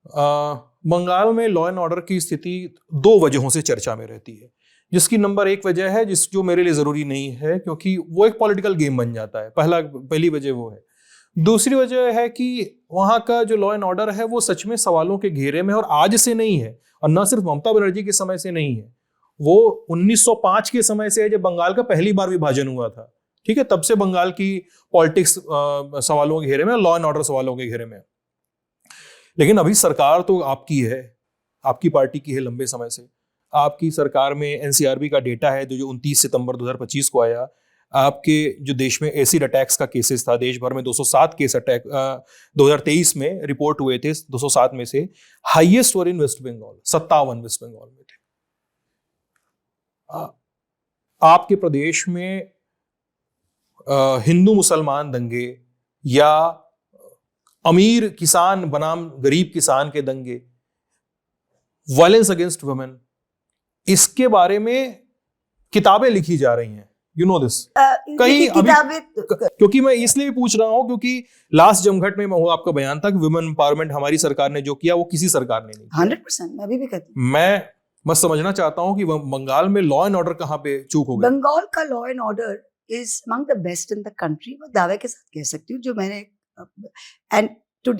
बंगाल में law and order की स्थिति दो वजहों से चर्चा में रहती है, जिसकी नंबर एक वजह है जो मेरे लिए जरूरी नहीं है, क्योंकि वो एक पॉलिटिकल गेम बन जाता है। पहली वजह वो है। दूसरी वजह है कि वहां का जो लॉ एंड ऑर्डर है वो सच में सवालों के घेरे में, और आज से नहीं है, और न सिर्फ ममता बनर्जी के समय से नहीं है, वो 1905 के समय से है, जब बंगाल का पहली बार विभाजन हुआ था। ठीक है, तब से बंगाल की पॉलिटिक्स सवालों के घेरे में, लॉ एंड ऑर्डर सवालों के घेरे में। लेकिन अभी सरकार तो आपकी है, आपकी पार्टी की है लंबे समय से। आपकी सरकार में एनसीआरबी का डेटा है जो 29 सितंबर 2025 को आया। आपके जो देश में एसिड अटैक्स का केसेस था, देश भर में 207 केस अटैक 2023 में रिपोर्ट हुए थे। 207 में से हाईएस्ट वर इन वेस्ट बंगाल, 57 वेस्ट बंगाल में थे। आपके प्रदेश में हिंदू मुसलमान दंगे या अमीर किसान बनाम गरीब किसान के दंगे, वायलेंस अगेंस्ट वुमेन, इसके बारे में किताबें लिखी जा रही हैं। यू नो दिस कहीं अभी, क्योंकि मैं इसलिए भी पूछ रहा हूं क्योंकि लास्ट जमघट में आपका बयान था कि वुमेन एम्पावरमेंट हमारी सरकार ने जो किया वो किसी सरकार ने नहीं किया। 100% मैं अभी भी कहती हूं। मैं बस समझना चाहता हूं कि बंगाल में लॉ एंड ऑर्डर कहां पे चूक हो गई। बंगाल का law and order is among the best in the country, मैं दावे के साथ कह सकती हूँ। जो मैंने and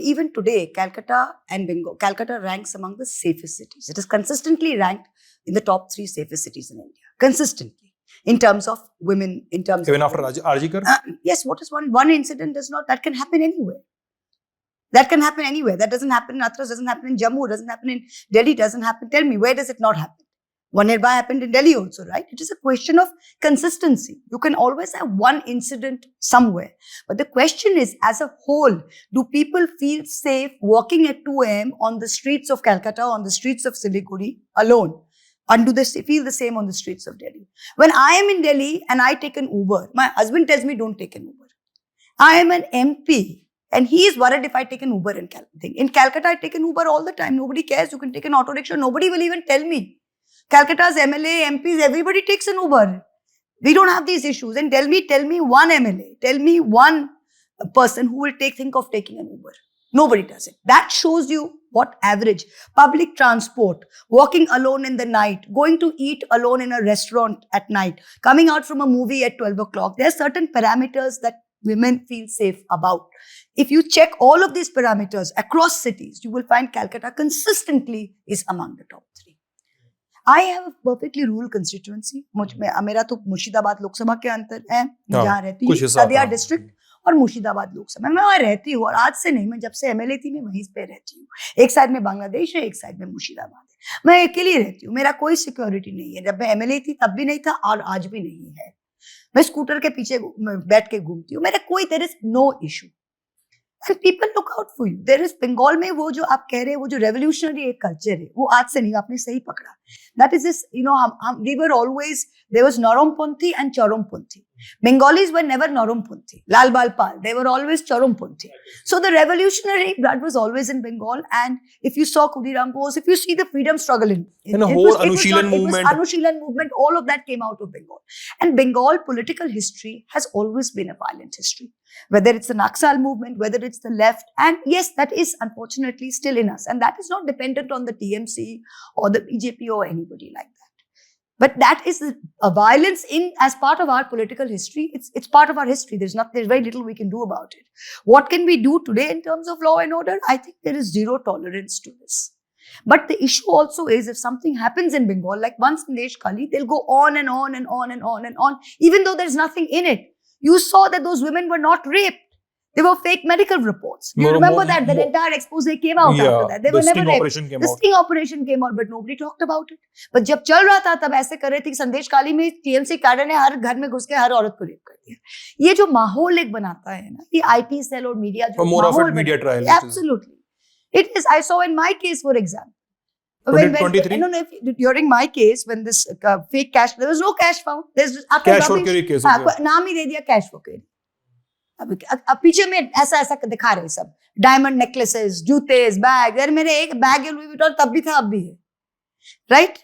even today, Calcutta ranks among the safest cities. It is consistently ranked in the top 3 safest cities in India, consistently, in terms of women, in terms even of after Arjikar. Yes, what is one incident that can happen anywhere. That can happen anywhere. That doesn't happen in Hathras, doesn't happen in Jammu, doesn't happen in Delhi, doesn't happen. Tell me, where does it not happen? One nearby happened in Delhi also, right? It is a question of consistency. You can always have one incident somewhere. But the question is, as a whole, do people feel safe walking at 2 a.m. on the streets of Calcutta, on the streets of Siliguri alone? And do they feel the same on the streets of Delhi? When I am in Delhi and I take an Uber, my husband tells me don't take an Uber. I am an MP and he is worried if I take an Uber in Calcutta. In Calcutta, I take an Uber all the time. Nobody cares. You can take an auto rickshaw. Nobody will even tell me. Calcutta's MLA, MPs, everybody takes an Uber. We don't have these issues. And tell me one MLA, tell me one person who will think of taking an Uber. Nobody does it. That shows you what average. Public transport, walking alone in the night, going to eat alone in a restaurant at night, coming out from a movie at 12 o'clock. There are certain parameters that women feel safe about. If you check all of these parameters across cities, you will find Calcutta consistently is among the top 3. I have a perfectly rural constituency. मेरा तो मुर्शिदाबाद लोकसभा के अंतर है, जहाँ रहती हूँ, सदिया district और मुर्शिदाबाद लोकसभा। मैं वहाँ रहती हूँ और आज से नहीं, मैं जब से एमएलए थी मैं वहीं पे रहती हूँ। एक साइड में बांग्लादेश है, एक साइड में मुर्शिदाबाद है। मैं अकेली रहती हूँ, मेरा कोई सिक्योरिटी नहीं है। जब मैं एमएलए थी तब भी नहीं था और आज भी नहीं है। मैं स्कूटर के पीछे बैठ के घूमती हूँ, मेरा कोई, there is no issue and people look out for you. There is Bengal में वो जो आप कह रहे हैं, वो जो revolutionary एक culture है, वो आज से नहीं, आपने सही पकड़ा। That is this, you know, we were always, there was Narompanthi and Charampanthi. Bengalis were never Narompanthi. Lal Bal Pal, they were always Charampanthi. So the revolutionary blood was always in Bengal. And if you saw Khudiram Bose, if you see the freedom struggle in the whole Anushilan movement, Anushilan movement, all of that came out of Bengal. And Bengal political history has always been a violent history. Whether it's the Naxal movement, whether it's the left, and yes, that is unfortunately still in us, and that is not dependent on the TMC or the BJP or anybody like that. But that is a violence as part of our political history. It's part of our history. There's very little we can do about it. What can we do today in terms of law and order? I think there is zero tolerance to this. But the issue also is, if something happens in Bengal, like one Sandesh Kali, they'll go on and on and on and on and on, even though there's nothing in it. You saw that those women were not raped. They were fake medical reports. You remember that? The entire expose came out after that. They were never raped. The sting operation came out, but nobody talked about it. But जब चल रहा था तब ऐसे कर रहे थे कि संदेश काली में टीएमसी कैडर ने हर घर में घुस के हर औरत को रेप कर दिया। ये जो माहौल एक बनाता है ना, ये आईटी सेल और मीडिया जो माहौल बनाता है, absolutely. It is. I saw in my case, for example. During my case, when this fake cash, there was no cash found. There's cash for carry case. नाम ही दे दिया cash for carry. अब पीछे में ऐसा दिखा रहे सब, डायमंड नेकलेसेस, जूते, बैग। यार मेरे एक बैग है लुई विटॉन, तब भी था, अब भी है, right?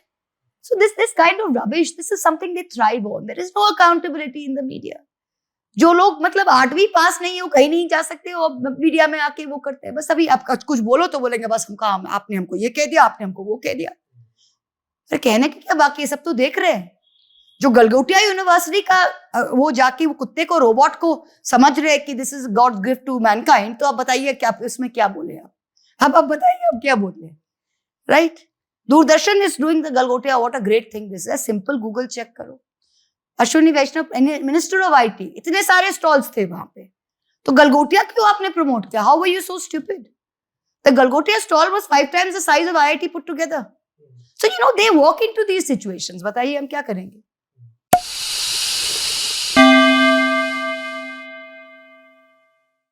So this kind of rubbish, this is something they thrive on. There is no accountability in the media. जो लोग मतलब 8वीं पास नहीं है, वो कहीं नहीं जा सकते, और मीडिया में आके वो करते हैं। बस अभी आप कुछ बोलो तो बोलेंगे बस आपने हमको ये कह दिया, आपने हमको वो कह दिया। फिर कहने की क्या बाकी है, सब तो देख रहे हैं। जो गलगोटिया यूनिवर्सिटी का वो जाके वो कुत्ते को, रोबोट को समझ रहे हैं कि this is God gift to mankind, तो आप बताइए क्या इसमें क्या बोले आप? अब बताइए अब क्या बोले, right? Doordarshan is doing the Galgotia, what a great thing this is. Simple Google check करो, Ashwini Vaishnaw minister of IT, इतने सारे स्टॉल्स थे वहां पे, तो गलगोटिया क्यों आपने प्रमोट किया? How were you so stupid? The Galgotia stall was 5 times the size of IIT put together. So you know they walk into these situations. बताइए हम क्या करेंगे?